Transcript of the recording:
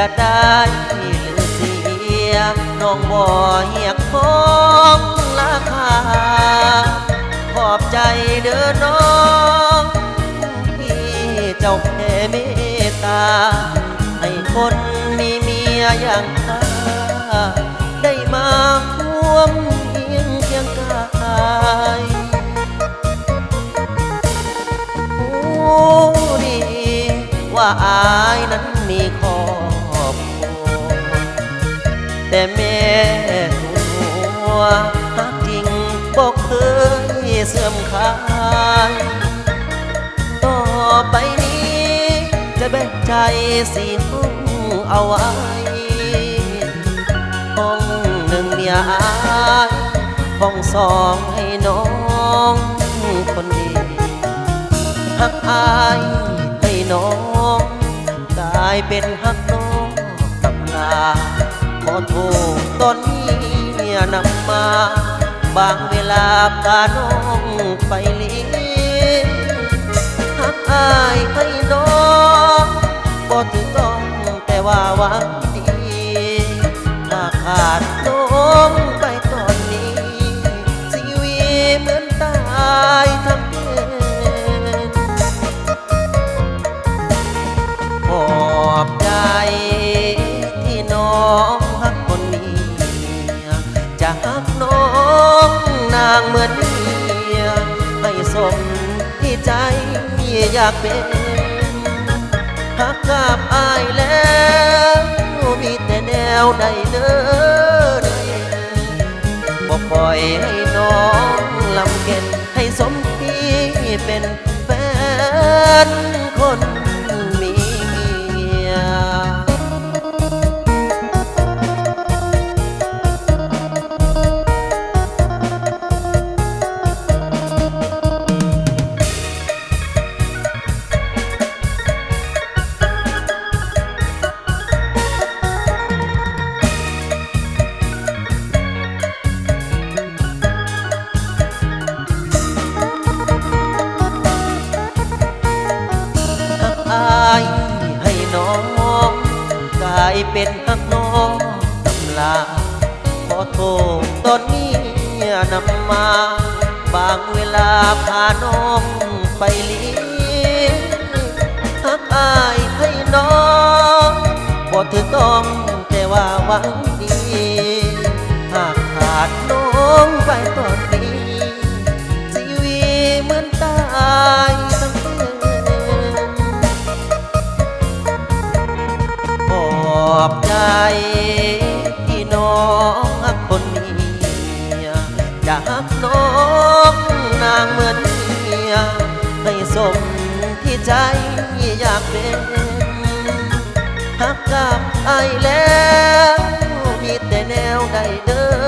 จะได้หรือเสียน้องบ่เหียกของราคาขอบใจเด้อน้องที่เจ้าแผ่เมตตาให้คนมีเมียอย่างข้าได้มาร่วมเคียงกายดีว่าอายนั้นมีครอบครัวแต่แม่ตัวฮักจริงบอกเคยเสื่อมคลายต่อไปนี้จะแบ่งใจสีห้องเอาไว้ห้องหนึ่งเมียอายห้องสองให้น้องคนดีฮักอายให้น้องกลายเป็นฮักน้องตำลาขอโทษตอนนี้นำมาบางเวลาพาน้องไปเลี้ยงฮักอายให้น้องบ่ถึงต้องแต่ว่าหวังดีถ้าขาดน้องไปตอนนี้ชีวิตเหมือนตายทั้งเป็นขอบใจที่น้องฮักคนนี้จะฮักน้องนางเหมือนเมียให้สมที่ใจอยากเป็นฮักกับอายแล้วมีแต่แนวใดเด้อบอกปล่อยให้น้องลำเก็นให้สมที่เป็นแฟนคนมีเมียให้น้องกลายเป็นฮักน้องตำลาขอโทษตอนนี้นำมาบางเวลาพาน้องไปเลี้ยงฮักอายให้น้องบ่ถึงต้องแต่ว่าหวังดีหากขาดน้องไปตอนนี้ชีวิตเหมือนตายทั้งขอบใจที่น้องฮักคนนี้จะฮักน้องนางเหมือนเมียให้สมที่ใจอยากเป็นฮักกับอายแล้วมีแต่แนวใดเด้อ